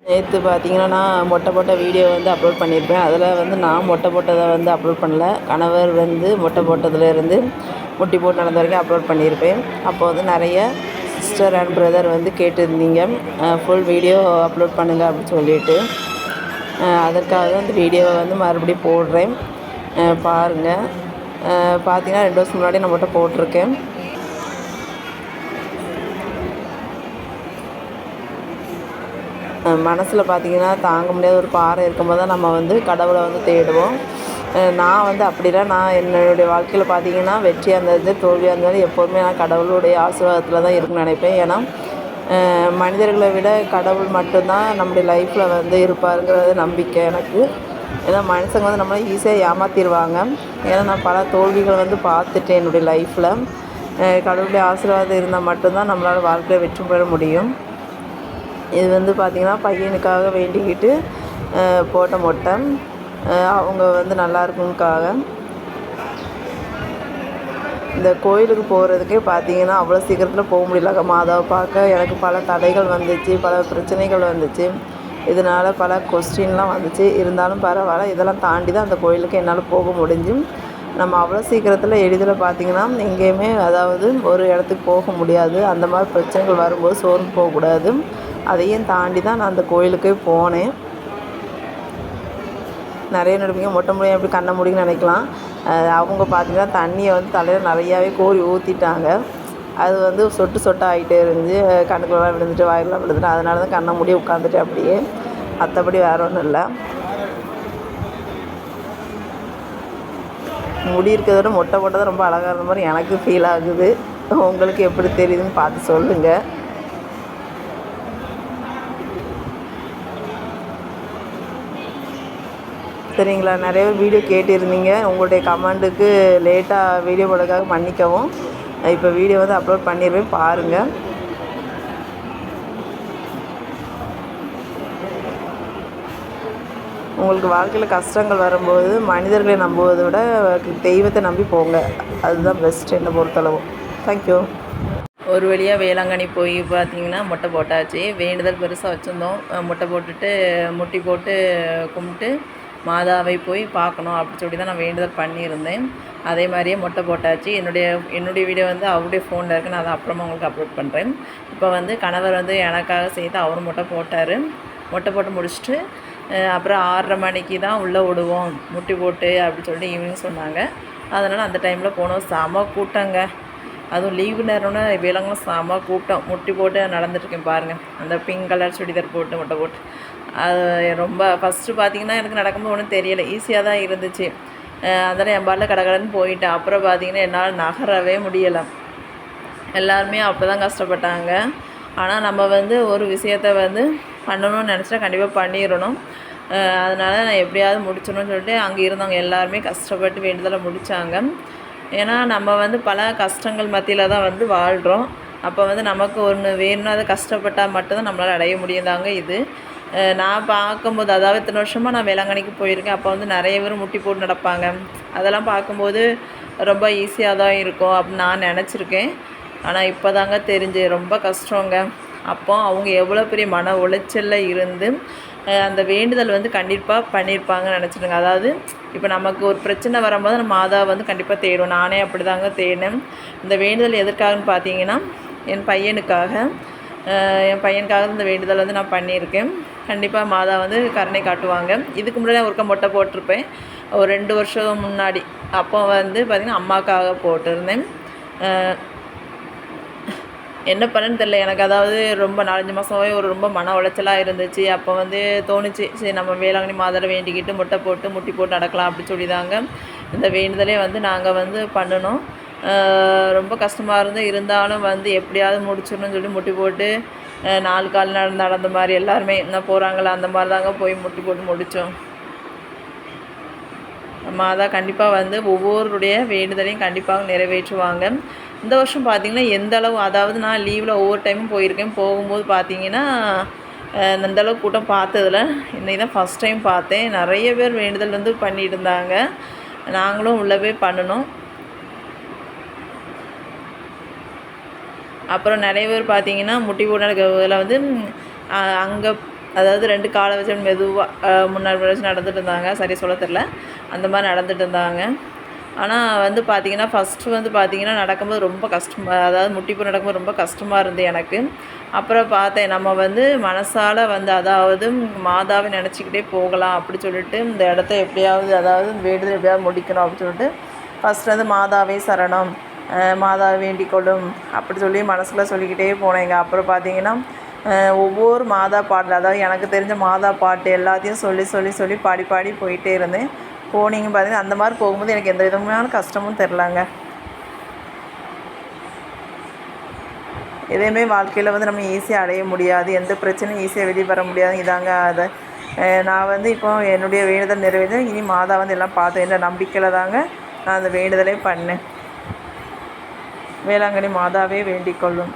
நேற்று பார்த்தீங்கன்னா நான் மொட்டை போட்ட வீடியோ வந்து அப்லோட் பண்ணியிருப்பேன். அதில் வந்து நான் மொட்டை போட்டதை வந்து அப்லோட் பண்ணல. கணவர் வந்து மொட்டை போட்டதுலேருந்து முட்டி போட்டு நடந்த வரைக்கும் அப்லோட் பண்ணியிருப்பேன். அப்போ வந்து நிறைய சிஸ்டர் அண்ட் பிரதர் வந்து கேட்டிருந்தீங்க, ஃபுல் வீடியோ அப்லோட் பண்ணுங்கள் அப்படின்னு சொல்லிட்டு. அதற்காக தான் இந்த வீடியோவை வந்து மறுபடியும் போடுறேன், பாருங்கள். பார்த்தீங்கன்னா 2 வருஷம் முன்னாடி நான் மொட்டை போட்டிருக்கேன். மனசில் பார்த்திங்கன்னா தாங்க முடியாத ஒரு பாரம் இருக்கும்போது தான் நம்ம வந்து கடவுளை வந்து தேடுவோம். நான் வந்து அப்படிலாம் நான் என்னுடைய வாழ்க்கையில் பார்த்திங்கன்னா வெற்றியாக இருந்தாலும் தோல்வியாக இருந்தாலும் எப்போதுமே நான் கடவுளுடைய ஆசீர்வாதத்தில் தான் இருக்குன்னு நினைப்பேன். ஏன்னா மனிதர்களை விட கடவுள் மட்டும்தான் நம்முடைய லைஃப்பில் வந்து இருப்பாருங்கிறது நம்பிக்கை எனக்கு. ஏன்னா மனுஷங்க வந்து நம்மளை ஈஸியாக ஏமாற்றிடுவாங்க. ஏன்னா நான் பல தோல்விகளை வந்து பார்த்துட்டேன் என்னுடைய லைஃப்பில். கடவுளுடைய ஆசீர்வாதம் இருந்தால் மட்டும்தான் நம்மளால் வாழ்க்கையில் வெற்றி பெற முடியும். இது வந்து பார்த்திங்கன்னா பையனுக்காக வேண்டிக்கிட்டு போட்ட மொட்டை. அவங்க வந்து நல்லா இருக்குங்காக. இந்த கோயிலுக்கு போகிறதுக்கே பார்த்திங்கன்னா அவ்வளோ சீக்கிரத்தில் போக முடியல. மாதாவை பார்க்க எனக்கு பல தடைகள் வந்துச்சு, பல பிரச்சனைகள் வந்துச்சு. இதனால் பல கொஸ்டின்லாம் வந்துச்சு. இருந்தாலும் பரவாயில்ல, இதெல்லாம் தாண்டி தான் அந்த கோயிலுக்கு என்னால் போக முடிஞ்சு. நம்ம அவ்வளோ சீக்கிரத்தில் எளிதில் பார்த்திங்கன்னா எங்கேயுமே அதாவது ஒரு இடத்துக்கு போக முடியாது. அந்த மாதிரி பிரச்சனைகள் வரும்போது சோர்ந்து போகக்கூடாது. அதையும் தாண்டி தான் நான் அந்த கோயிலுக்கே போனேன். நிறைய நினைப்பீங்க மொட்டை முடியும் எப்படி கண்ண முடியும்னு நினைக்கலாம். அவங்க பார்த்திங்கன்னா தண்ணியை வந்து தலையில் நிறையாவே கோரி ஊற்றிட்டாங்க. அது வந்து சொட்டு சொட்டாக ஆகிட்டே இருந்துச்சு. கண்ணுக்குள்ளலாம் விழுந்துட்டு வாயிலெலாம் விழுந்துட்டு, அதனால தான் கண்ணை மூடி உட்காந்துட்டு அப்படியே. மற்றபடி வேறு ஒன்றும் இல்லை. முடி இருக்கிறத விட மொட்டை போட்டது ரொம்ப அழகாக இருந்த மாதிரி எனக்கு ஃபீல் ஆகுது. உங்களுக்கு எப்படி தெரியுதுன்னு பார்த்து சொல்லுங்கள். சரிங்களா? நிறைய பேர் வீடியோ கேட்டிருந்தீங்க. உங்களுடைய கமெண்ட்டுக்கு லேட்டாக வீடியோ போடுறதுக்காக மன்னிக்கவும். இப்போ வீடியோ வந்து அப்லோட் பண்ணிடுவேன், பாருங்கள். உங்களுக்கு வாழ்க்கையில் கஷ்டங்கள் வரும்போது மனிதர்களை நம்புவதை விட தெய்வத்தை நம்பி போங்க. அதுதான் பெஸ்ட் என்னை பொறுத்தளவு. தேங்க்யூ. ஒரு வழியாக வேளாங்கண்ணி போய் பார்த்திங்கன்னா மொட்டை போட்டாச்சு. வேண்டுதல் பெருசாக வச்சுருந்தோம். மொட்டை போட்டுட்டு முட்டி போட்டு கும்பிட்டு மாதாவை போய் பார்க்கணும் அப்படி சொல்லி தான் நான் வேண்டுதல் பண்ணியிருந்தேன். அதே மாதிரியே மொட்டை போட்டாச்சு. என்னுடைய வீடியோ வந்து அவருடைய ஃபோனில் இருக்குது. நான் அதை அப்புறமா உங்களுக்கு அப்லோட் பண்ணுறேன். இப்போ வந்து கணவர் வந்து எனக்காக சேர்த்து அவரும் மொட்டை போட்டார். மொட்டை போட்டு முடிச்சுட்டு அப்புறம் 6:30 மணிக்கு தான் உள்ளே விடுவோம் முட்டி போட்டு அப்படின்னு சொல்லிட்டு ஈவினிங் சொன்னாங்க. அதனால் அந்த டைமில் போனோம். செம கூட்டங்க. அதுவும் லீவு நேரம்னா வேளாங்கண்ணி செம கூட்டம். முட்டி போட்டு நடந்துட்டுருக்கேன் பாருங்கள். அந்த பிங்க் கலர் சுடிதார் போட்டு மொட்டை போட்டு அது ரொம்ப ஃபஸ்ட்டு பார்த்திங்கன்னா எனக்கு நடக்கும்போது ஒன்றும் தெரியலை, ஈஸியாக தான் இருந்துச்சு. அதனால் என் பாட்டில் கடகடன்னு போயிட்டேன். அப்புறம் பார்த்திங்கன்னா என்னால் நகரவே முடியலை. எல்லாருமே அப்போ தான் கஷ்டப்பட்டாங்க. ஆனால் நம்ம வந்து ஒரு விஷயத்த வந்து பண்ணணும்னு நினச்சா கண்டிப்பாக பண்ணிடணும். அதனால் நான் எப்படியாவது முடிச்சிடணும்னு சொல்லிட்டு அங்கே இருந்தவங்க எல்லாருமே கஷ்டப்பட்டு வேண்டுதலை முடித்தாங்க. ஏன்னா நம்ம வந்து பல கஷ்டங்கள் மத்தியில் தான் வந்து வாழ்கிறோம். அப்போ வந்து நமக்கு ஒன்று வேணும்னா அதை கஷ்டப்பட்டால் மட்டும்தான் நம்மளால் அடைய முடியுதாங்க இது. நான் பார்க்கும்போது அதாவது இத்தனை வருஷமாக நான் வேளாங்கண்ணிக்கு போயிருக்கேன். அப்போ வந்து நிறைய பேர் முட்டி போட்டு நடப்பாங்க. அதெல்லாம் பார்க்கும்போது ரொம்ப ஈஸியாக தான் இருக்கும் அப்படின்னு நான் நினச்சிருக்கேன். ஆனால் இப்போ தாங்க தெரிஞ்சு ரொம்ப கஷ்டங்க. அப்போ அவங்க எவ்வளோ பெரிய மன உளைச்சலில் இருந்து அந்த வேண்டுதல் வந்து கண்டிப்பாக பண்ணியிருப்பாங்கன்னு நினச்சிடுங்க. அதாவது இப்போ நமக்கு ஒரு பிரச்சனை வரும்போது நம்ம மாதா வந்து கண்டிப்பாக தேடுவோம். நானே அப்படி தாங்க தேடினேன். இந்த வேண்டுதல் எதற்காகன்னு பார்த்தீங்கன்னா என் பையனுக்காக இந்த வேண்டுதல் வந்து நான் பண்ணியிருக்கேன். கண்டிப்பாக மாதா வந்து கருணை காட்டுவாங்க. இதுக்கு முன்னாடி ஒருக்கா மொட்டை போட்டிருப்பேன் ஒரு 2 வருஷம் முன்னாடி. அப்போ வந்து பார்த்திங்கன்னா அம்மாவுக்காக போட்டிருந்தேன். என்ன பண்ணேன்னு தெரியல எனக்கு. அதாவது ரொம்ப 4-5 மாதமாகவே ரொம்ப மன உளைச்சலாக இருந்துச்சு. அப்போ வந்து தோணுச்சு, சரி நம்ம வேளாங்கண்ணி மாதாவை வேண்டிக்கிட்டு முட்டை போட்டு முட்டி போட்டு நடக்கலாம் அப்படி சொல்லி தாங்க இந்த வேண்டுதலே வந்து நாங்கள் வந்து பண்ணினோம். ரொம்ப கஷ்டமாக இருந்தாலும் வந்து எப்படியாவது முடிச்சிடணும்னு சொல்லி முட்டி போட்டு 4 கால் நடந்த மாதிரி எல்லாருமே என்ன போகிறாங்களா அந்த மாதிரி தாங்க போய் முட்டி போட்டு முடித்தோம். மாதா கண்டிப்பாக வந்து ஒவ்வொருடைய வேண்டுதலையும் கண்டிப்பாக நிறைவேற்றுவாங்க. இந்த வருஷம் பார்த்திங்கன்னா எந்த அளவு, அதாவது நான் லீவில் ஒவ்வொரு டைமும் போயிருக்கேன். போகும்போது பார்த்திங்கன்னா அந்தளவுக்கு கூட்டம் பார்த்ததில்ல. இன்றைக்கி தான் ஃபஸ்ட் டைம் பார்த்தேன். நிறைய பேர் வேண்டுதல் வந்து பண்ணிட்டு இருந்தாங்க. நாங்களும் உள்ளே போய் பண்ணினோம். அப்புறம் நிறைய பேர் பார்த்திங்கன்னா முட்டி போட்டு இதில் வந்து அங்கே அதாவது 2 காலை வச்சு மெதுவாக முன்னாடி வச்சு நடந்துட்டு இருந்தாங்க. சரியாக சொல்ல தெரில. அந்த மாதிரி நடந்துட்டு இருந்தாங்க. ஆனால் வந்து பார்த்திங்கன்னா ஃபஸ்ட்டு வந்து பார்த்திங்கன்னா நடக்கும்போது ரொம்ப கஷ்டமாக, அதாவது முட்டிப்போட்டு நடக்கும்போது ரொம்ப கஷ்டமாக இருந்தது எனக்கு. அப்புறம் பார்த்தேன் நம்ம வந்து மனசால் வந்து அதாவது மாதாவை நினச்சிக்கிட்டே போகலாம் அப்படி சொல்லிட்டு இந்த இடத்த எப்படியாவது அதாவது வேண்டுதல் எப்படியாவது முடிக்கணும் அப்படின்னு சொல்லிட்டு ஃபஸ்ட்டு வந்து மாதாவே சரணம், மாதாவை வேண்டிக்கொள்ளும் அப்படி சொல்லி மனசுக்குள்ளே சொல்லிக்கிட்டே போனேங்க. அப்புறம் பார்த்திங்கன்னா ஒவ்வொரு மாதா பாடல், அதாவது எனக்கு தெரிஞ்ச மாதா பாட்டு எல்லாத்தையும் சொல்லி சொல்லி சொல்லி பாடி பாடி போயிட்டே இருந்தேன். போனீங்க பார்த்தீங்கன்னா அந்த மாதிரி போகும்போது எனக்கு எந்த விதமான கஷ்டமும் தெரிலங்க. எதையுமே வாழ்க்கையில் வந்து நம்ம ஈஸியாக அடைய முடியாது, எந்த பிரச்சனையும் ஈஸியாக வெளியே வர முடியாது. இதாங்க அதை நான் வந்து இப்போ என்னுடைய வேண்டுதல் நிறைவேற்ற இனி மாதா வந்து எல்லாம் பார்த்தேன் என்ற நம்பிக்கையில் தாங்க நான் அந்த வேண்டுதலே பண்ணேன். வேளாங்கண்ணி மாதாவே வேண்டிக் கொள்ளும்.